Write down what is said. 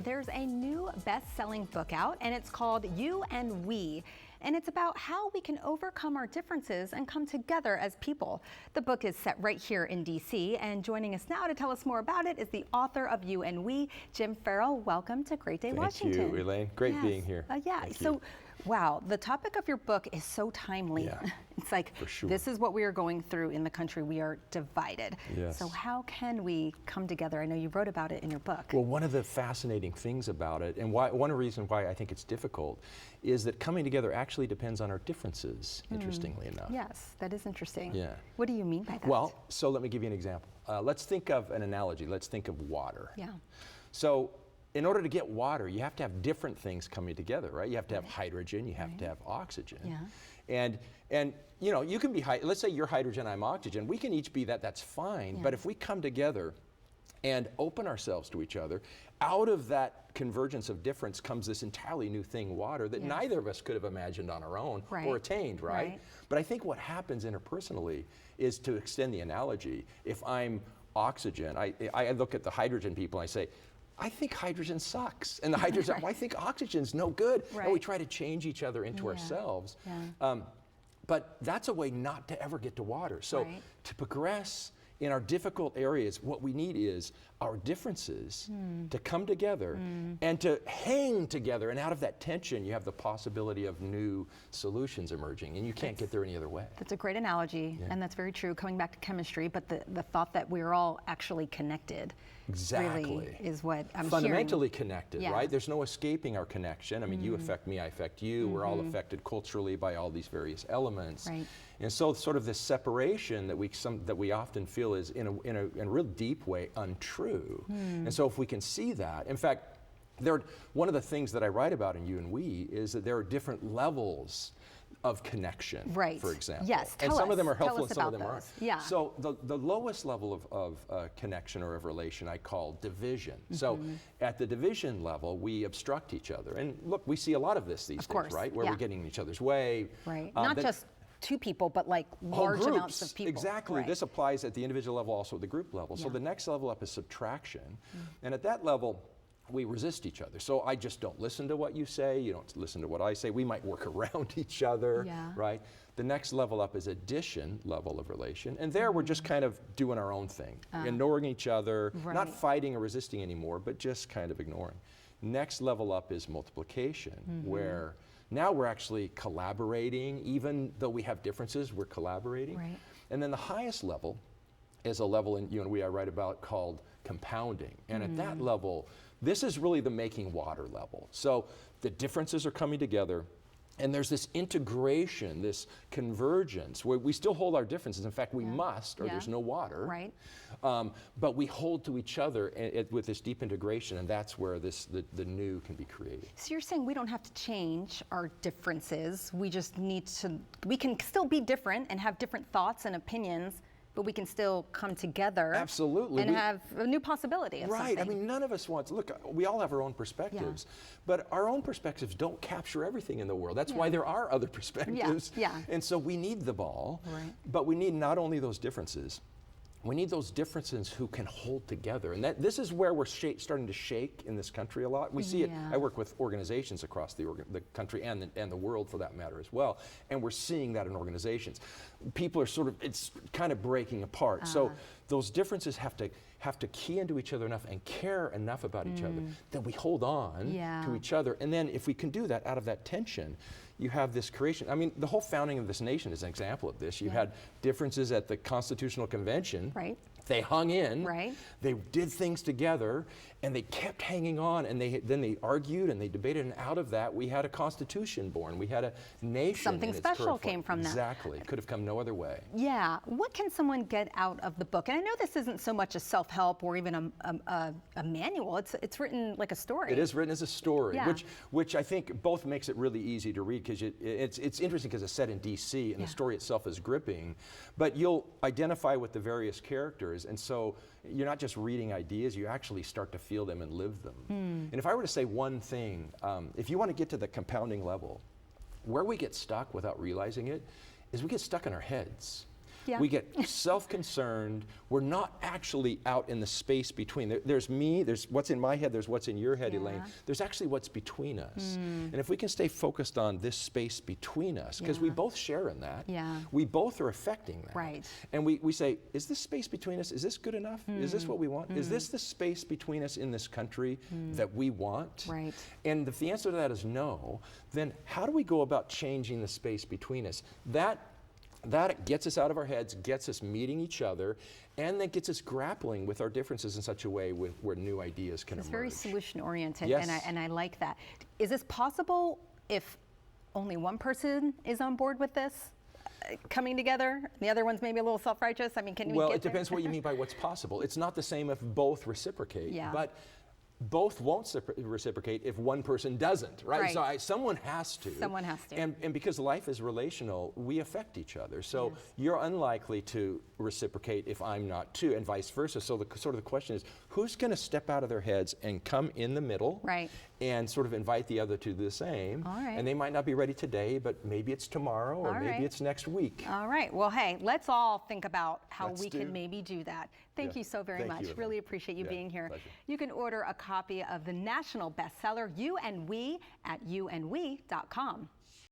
there's a new best-selling book out, and it's called You and We. And it's about how we can overcome our differences and come together as people. The book is set right here in DC, and joining us now to tell us more about it is the author of You and We, Jim Ferrell. Welcome to Great Day, Washington. Thank you, Elaine. Great being here. Wow, the topic of your book is so timely. Yeah, it's like, for sure. This is what we are going through in the country. We are divided. Yes. So how can we come together? I know you wrote about it in your book. Well, one of the fascinating things about it, and one reason why I think it's difficult, is that coming together actually depends on our differences, interestingly enough. Yes, that is interesting. Yeah. What do you mean by that? Well, so let me give you an example. Let's think of an analogy. Let's think of water. Yeah. So in order to get water, you have to have different things coming together, right? You have to have hydrogen, you have to have oxygen. Yeah. And you know, you can be, let's say you're hydrogen, I'm oxygen, we can each be that, that's fine. But if we come together and open ourselves to each other, out of that convergence of difference comes this entirely new thing, water, that neither of us could have imagined on our own or attained, right? But I think what happens interpersonally is, to extend the analogy, if I'm oxygen, I look at the hydrogen people and I say, I think hydrogen sucks, and the hydrogen, I think oxygen's no good, and we try to change each other into ourselves. But that's a way not to ever get to water. So to progress in our difficult areas, what we need is our differences to come together and to hang together, and out of that tension you have the possibility of new solutions emerging, and you can't get there any other way. That's a great analogy, and that's very true, coming back to chemistry, but the thought that we're all actually connected really is what I'm fundamentally hearing. Connected, right? There's no escaping our connection. I mean, you affect me, I affect you. We're all affected culturally by all these various elements. And so sort of this separation that we often feel is in a real deep way untrue. And so if we can see that, in fact, one of the things that I write about in You and We is that there are different levels of connection, for example. Yes, and some of them are helpful and some of them those. aren't. So the lowest level of connection or of relation I call division. So at the division level, we obstruct each other. And look, we see a lot of this these days, right? Where we're getting in each other's way. Not just two people, but like large amounts of people. Exactly. This applies at the individual level, also at the group level. So the next level up is subtraction. And at that level, we resist each other. So I just don't listen to what you say, you don't listen to what I say. We might work around each other, right? The next level up is addition level of relation. And there we're just kind of doing our own thing, ignoring each other, not fighting or resisting anymore, but just kind of ignoring. Next level up is multiplication, where now we're actually collaborating. Even though we have differences, we're collaborating. And then the highest level is a level in You and We I write about called compounding. And at that level, this is really the making water level. So the differences are coming together, and there's this integration, this convergence, where we still hold our differences. In fact, we must, or there's no water. But we hold to each other with this deep integration, and that's where the new can be created. So you're saying we don't have to change our differences. We just need to, we can still be different and have different thoughts and opinions, but we can still come together. Absolutely. And have a new possibility of something. I mean, none of us wants, look, we all have our own perspectives, but our own perspectives don't capture everything in the world. That's why there are other perspectives. And so we need the ball, but we need not only those differences, we need those differences who can hold together. And this is where we're starting to shake in this country a lot. We see it, I work with organizations across the country and the world for that matter as well. And we're seeing that in organizations. People are it's kind of breaking apart. So those differences have to key into each other enough and care enough about each other that we hold on to each other. And then if we can do that out of that tension, you have this creation. I mean, the whole founding of this nation is an example of this. You had differences at the Constitutional Convention. They hung in, they did things together, and they kept hanging on, and then they argued and they debated, and out of that we had a constitution born. We had a nation. Something special came from that. Exactly. Could have come no other way. Yeah. What can someone get out of the book? And I know this isn't so much a self-help or even a manual. It's written like a story. It is written as a story, which I think both makes it really easy to read, because it's interesting because it's set in DC, and the story itself is gripping, but you'll identify with the various characters. And so you're not just reading ideas, you actually start to feel them and live them. And if I were to say one thing, if you want to get to the compounding level, where we get stuck without realizing it is we get stuck in our heads. Yeah. We get self-concerned. We're not actually out in the space between. There's me, there's what's in my head, there's what's in your head, Elaine. There's actually what's between us. And if we can stay focused on this space between us, because we both share in that, we both are affecting that. Right. And we say, is this space between us, is this good enough? Is this what we want? Is this the space between us in this country that we want? Right. And if the answer to that is no, then how do we go about changing the space between us? That gets us out of our heads, gets us meeting each other, and then gets us grappling with our differences in such a way where new ideas can emerge. It's very solution-oriented, Yes. and I like that. Is this possible if only one person is on board with this? Coming together, the other one's maybe a little self-righteous. I mean, can we Well, get it depends what you mean by what's possible. It's not the same if both reciprocate, Yeah. but both won't reciprocate if one person doesn't, right? Right. So someone has to. Someone has to. And because life is relational, we affect each other. So you're unlikely to reciprocate if I'm not too, and vice versa. So the question is, who's going to step out of their heads and come in the middle? Right. And sort of invite the other to do the same. All right. And they might not be ready today, but maybe it's tomorrow, or All maybe right. it's next week. All right. Well, hey, let's all think about how Let's we do. can maybe do that. Thank Yeah. you so very Thank much. you, Elaine. Really appreciate you Yeah, being here. pleasure. You can order a copy of the national bestseller, You and We, at youandwe.com.